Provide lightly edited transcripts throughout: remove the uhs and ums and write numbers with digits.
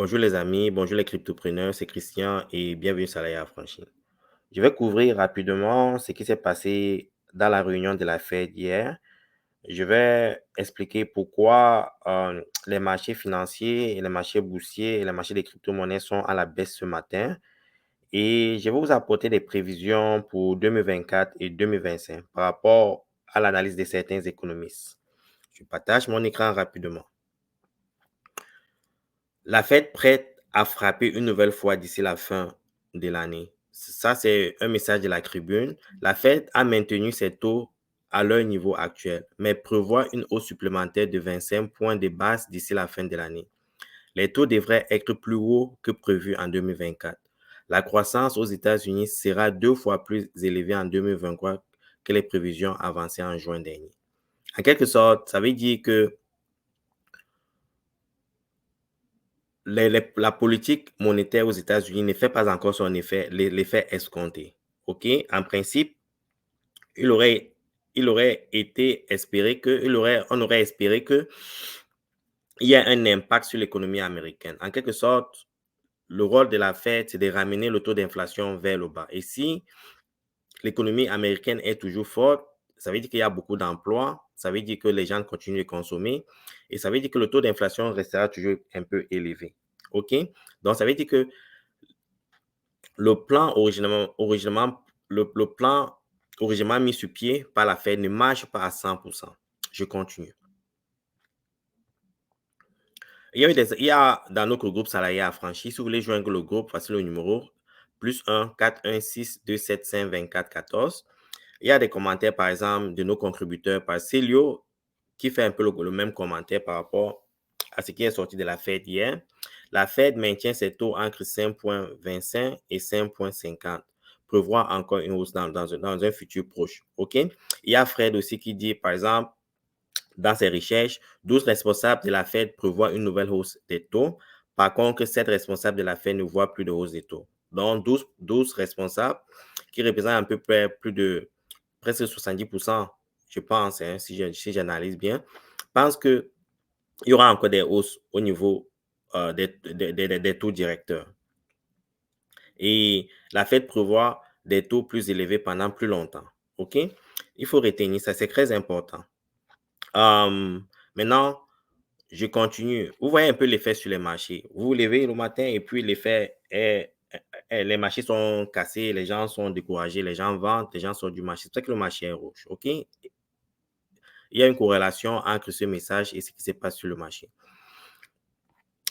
Bonjour les amis, bonjour les cryptopreneurs, c'est Christian et bienvenue sur l'AIA Affranchi. Je vais couvrir rapidement ce qui s'est passé dans la réunion de la Fed hier. Je vais expliquer pourquoi les marchés financiers et les marchés boursiers et les marchés des crypto-monnaies sont à la baisse ce matin. Et je vais vous apporter des prévisions pour 2024 et 2025 par rapport à l'analyse de certains économistes. Je partage mon écran rapidement. La Fed prête à frapper une nouvelle fois d'ici la fin de l'année. Ça, c'est un message de la tribune. La Fed a maintenu ses taux à leur niveau actuel, mais prévoit une hausse supplémentaire de 25 points de base d'ici la fin de l'année. Les taux devraient être plus hauts que prévu en 2024. La croissance aux États-Unis sera 2 fois plus élevée en 2023 que les prévisions avancées en juin dernier. En quelque sorte, ça veut dire que la politique monétaire aux États-Unis ne fait pas encore son effet, l'effet escompté. OK? En principe, il aurait été espéré on aurait espéré que il y ait un impact sur l'économie américaine. En quelque sorte, le rôle de la Fed, c'est de ramener le taux d'inflation vers le bas. Et si l'économie américaine est toujours forte, ça veut dire qu'il y a beaucoup d'emplois, ça veut dire que les gens continuent de consommer et ça veut dire que le taux d'inflation restera toujours un peu élevé. OK? Donc, ça veut dire que le plan originellement mis sur pied par la Fed ne marche pas à 100%. Je continue. Il y a dans notre groupe salarié affranchi, si vous voulez joindre le groupe, voici le numéro +1 416 275 24 14. Il y a des commentaires, par exemple, de nos contributeurs par Célio, qui fait un peu le même commentaire par rapport à ce qui est sorti de la Fed hier. La Fed maintient ses taux entre 5,25 et 5,50. Prévoit encore une hausse dans un futur proche. OK? Il y a Fred aussi qui dit, par exemple, dans ses recherches, 12 responsables de la Fed prévoient une nouvelle hausse des taux. Par contre, 7 responsables de la Fed ne voient plus de hausse des taux. Donc, 12 responsables qui représentent à peu près plus de presque 70%, je pense, hein, si j'analyse bien, pensent qu'il y aura encore des hausses au niveau des taux directeurs. Et la Fed prévoit des taux plus élevés pendant plus longtemps. OK? Il faut retenir ça, c'est très important. Maintenant, je continue. Vous voyez un peu l'effet sur les marchés. Vous vous levez le matin et puis l'effet est, les marchés sont cassés, les gens sont découragés, les gens vendent, les gens sortent du marché. C'est pour ça que le marché est rouge. OK? Il y a une corrélation entre ce message et ce qui se passe sur le marché.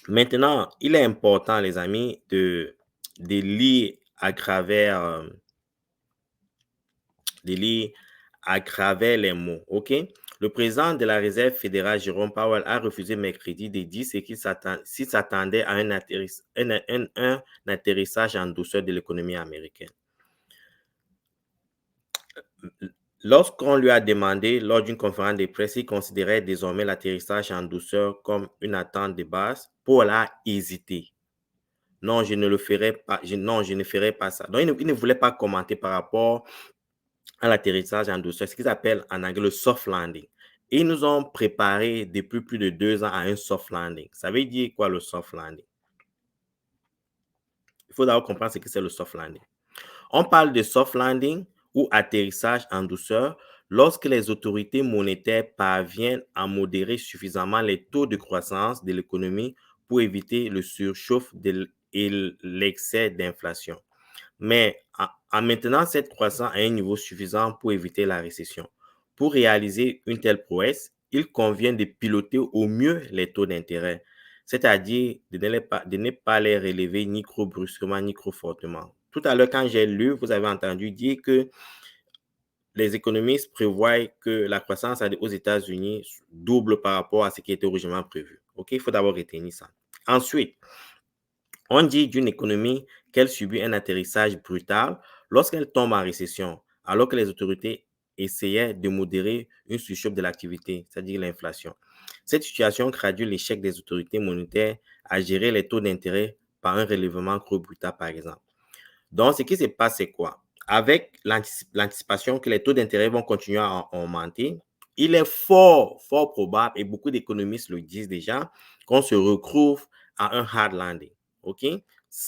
Maintenant, il est important, les amis, de lire à travers les mots. OK? Le président de la Réserve fédérale, Jérôme Powell, a refusé mercredi de dire s'il s'attendait à un atterrissage en douceur de l'économie américaine. Lorsqu'on lui a demandé lors d'une conférence de presse s'il considérait désormais l'atterrissage en douceur comme une attente de base, Powell a hésité. Non, je ne le ferai pas. Non, je ne ferai pas ça. Donc, il ne voulait pas commenter par rapport à l'atterrissage en douceur, ce qu'ils appellent en anglais le soft landing. Et ils nous ont préparé depuis plus de 2 ans à un soft landing. Ça veut dire quoi le soft landing? Il faut d'abord comprendre ce que c'est le soft landing. On parle de soft landing ou atterrissage en douceur lorsque les autorités monétaires parviennent à modérer suffisamment les taux de croissance de l'économie pour éviter le surchauffe et l'excès d'inflation. Mais en maintenant cette croissance à un niveau suffisant pour éviter la récession. Pour réaliser une telle prouesse, il convient de piloter au mieux les taux d'intérêt, c'est-à-dire de ne pas les relever ni trop brusquement ni trop fortement. Tout à l'heure, quand j'ai lu, vous avez entendu dire que les économistes prévoient que la croissance aux États-Unis double par rapport à ce qui était originellement prévu. OK, il faut d'abord retenir ça. Ensuite, on dit d'une économie qu'elle subit un atterrissage brutal lorsqu'elle tombe en récession, alors que les autorités essayaient de modérer une surchauffe de l'activité, c'est-à-dire l'inflation. Cette situation traduit l'échec des autorités monétaires à gérer les taux d'intérêt par un relèvement trop brutal, par exemple. Donc, ce qui se passe, c'est quoi? Avec l'anticipation que les taux d'intérêt vont continuer à augmenter, il est fort probable, et beaucoup d'économistes le disent déjà, qu'on se retrouve à un hard landing. OK?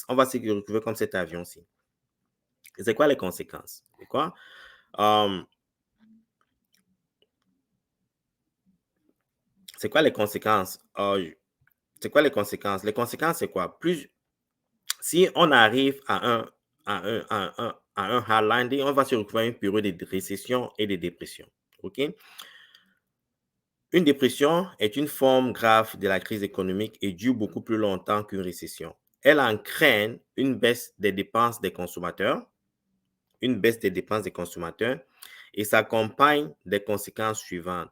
On va se retrouver comme cet avion-ci. C'est quoi les conséquences? C'est quoi? C'est quoi les conséquences? C'est quoi les conséquences? Les conséquences, c'est quoi? Si on arrive à un hard landing, on va se retrouver à une période de récession et de dépression. OK? Une dépression est une forme grave de la crise économique et dure beaucoup plus longtemps qu'une récession. Elle entraîne une baisse des dépenses des consommateurs, et s'accompagne des conséquences suivantes.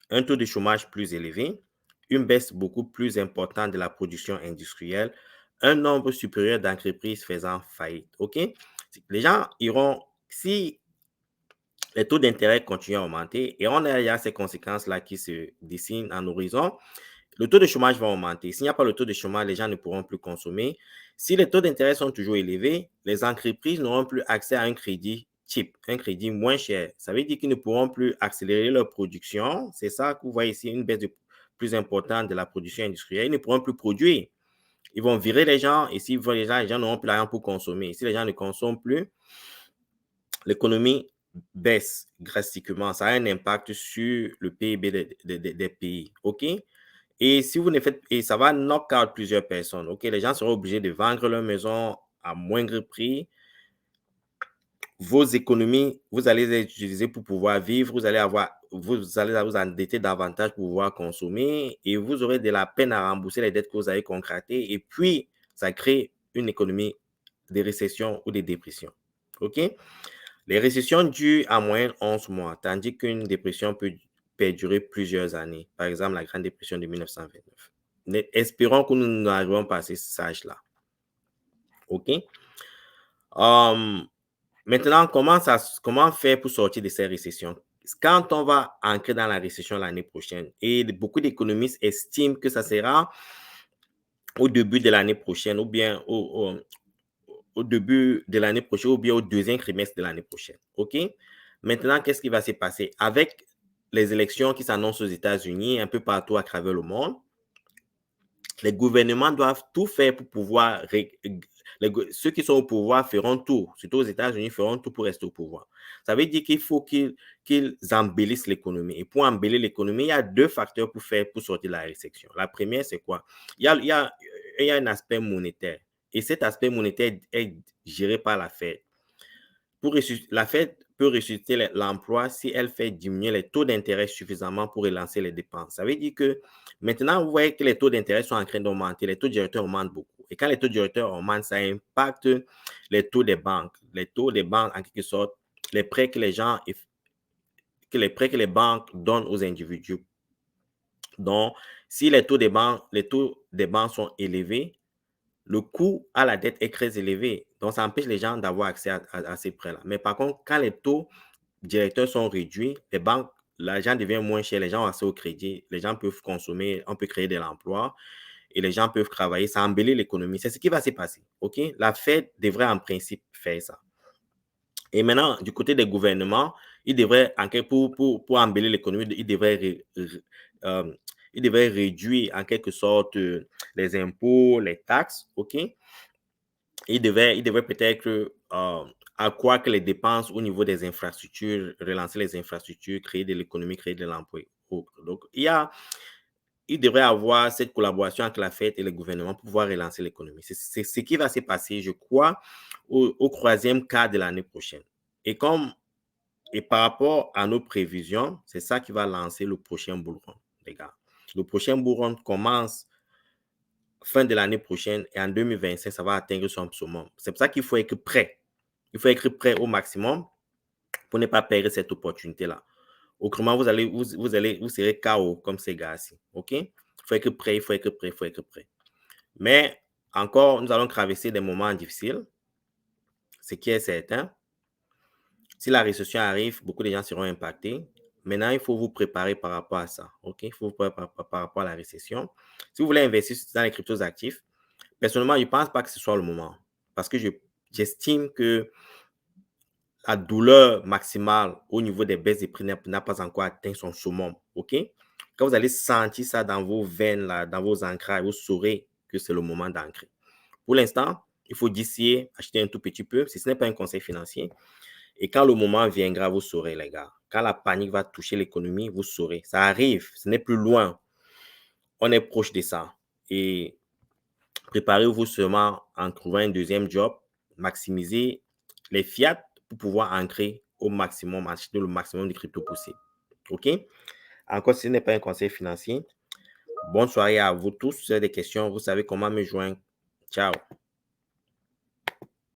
Un taux de chômage plus élevé, une baisse beaucoup plus importante de la production industrielle, un nombre supérieur d'entreprises faisant faillite. OK? Les gens iront, si les taux d'intérêt continuent à augmenter et on a, il y a ces conséquences-là qui se dessinent en horizon, le taux de chômage va augmenter. S'il n'y a pas le taux de chômage, les gens ne pourront plus consommer. Si les taux d'intérêt sont toujours élevés, les entreprises n'auront plus accès à un crédit cheap, un crédit moins cher. Ça veut dire qu'ils ne pourront plus accélérer leur production. C'est ça que vous voyez ici, une baisse plus importante de la production industrielle. Ils ne pourront plus produire. Ils vont virer les gens et s'ils virent les gens n'auront plus rien pour consommer. Si les gens ne consomment plus, l'économie baisse drastiquement. Ça a un impact sur le PIB des pays. OK? Et si vous ne faites, et ça va knock out plusieurs personnes. OK? Les gens seront obligés de vendre leur maison à moindre prix. Vos économies, vous allez les utiliser pour pouvoir vivre. Vous allez vous endetter davantage pour pouvoir consommer et vous aurez de la peine à rembourser les dettes que vous avez contractées. Et puis, ça crée une économie de récession ou de dépression. OK? Les récessions durent en moyenne 11 mois, tandis qu'une dépression peut perdurer plusieurs années. Par exemple, la Grande Dépression de 1929. Espérons que nous n'arrivons pas à ce âge-là. OK? Maintenant, comment faire pour sortir de ces récessions? Quand on va entrer dans la récession l'année prochaine, et beaucoup d'économistes estiment que ça sera au début de l'année prochaine ou bien au début de l'année prochaine ou bien au deuxième trimestre de l'année prochaine. OK? Maintenant, qu'est-ce qui va se passer? Avec les élections qui s'annoncent aux États-Unis, un peu partout à travers le monde, les gouvernements doivent tout faire pour pouvoir, ceux qui sont au pouvoir feront tout, surtout aux États-Unis, feront tout pour rester au pouvoir. Ça veut dire qu'il faut qu'ils embellissent l'économie. Et pour embellir l'économie, il y a deux facteurs pour sortir de la récession. La première, c'est quoi? Il y a un aspect monétaire. Et cet aspect monétaire est géré par la Fed. La Fed peut ressusciter l'emploi si elle fait diminuer les taux d'intérêt suffisamment pour relancer les dépenses. Ça veut dire que maintenant, vous voyez que les taux d'intérêt sont en train d'augmenter, les taux directeurs augmentent beaucoup. Et quand les taux directeurs augmentent, ça impacte les taux des banques. Les taux des banques, en quelque sorte, les prêts que les banques donnent aux individus. Donc, si les taux des banques sont élevés, le coût à la dette est très élevé. Donc, ça empêche les gens d'avoir accès à ces prêts-là. Mais par contre, quand les taux directeurs sont réduits, les banques, l'argent devient moins cher, les gens ont accès au crédit, les gens peuvent consommer, on peut créer de l'emploi et les gens peuvent travailler, ça embellit l'économie. C'est ce qui va se passer. OK? La Fed devrait en principe faire ça. Et maintenant, du côté des gouvernements, ils devraient, pour embellir l'économie, ils devraient réduire en quelque sorte les impôts, les taxes. OK? Il devait peut-être accroître les dépenses au niveau des infrastructures, relancer les infrastructures, créer de l'économie, créer de l'emploi. Donc, il devrait avoir cette collaboration entre la Fed et le gouvernement pour pouvoir relancer l'économie. C'est ce qui va se passer, je crois, au troisième quart de l'année prochaine. Et par rapport à nos prévisions, c'est ça qui va lancer le prochain bull run, les gars. Le prochain bull run commence fin de l'année prochaine et en 2025, ça va atteindre son summum. C'est pour ça qu'il faut être prêt. Il faut être prêt au maximum pour ne pas perdre cette opportunité-là. Autrement, vous serez KO comme ces gars-ci. OK? Il faut être prêt, il faut être prêt, il faut être prêt. Mais encore, nous allons traverser des moments difficiles. Ce qui est certain. Si la récession arrive, beaucoup de gens seront impactés. Maintenant, il faut vous préparer par rapport à ça. OK? Il faut vous préparer par rapport à la récession. Si vous voulez investir dans les cryptos actifs, personnellement, je ne pense pas que ce soit le moment. Parce que j'estime que la douleur maximale au niveau des baisses des prix n'a pas encore atteint son summum. OK? Quand vous allez sentir ça dans vos veines, là, dans vos ancrages, vous saurez que c'est le moment d'ancrer. Pour l'instant, il faut d'ici acheter un tout petit peu, si ce n'est pas un conseil financier. Et quand le moment viendra, vous saurez, les gars. Quand la panique va toucher l'économie, vous saurez. Ça arrive, ce n'est plus loin. On est proche de ça. Et préparez-vous seulement en trouvant un deuxième job, maximisez les fiat pour pouvoir ancrer au maximum, acheter le maximum de crypto possible. OK? Encore, si ce n'est pas un conseil financier, bonne soirée à vous tous. Si vous avez des questions, vous savez comment me joindre. Ciao.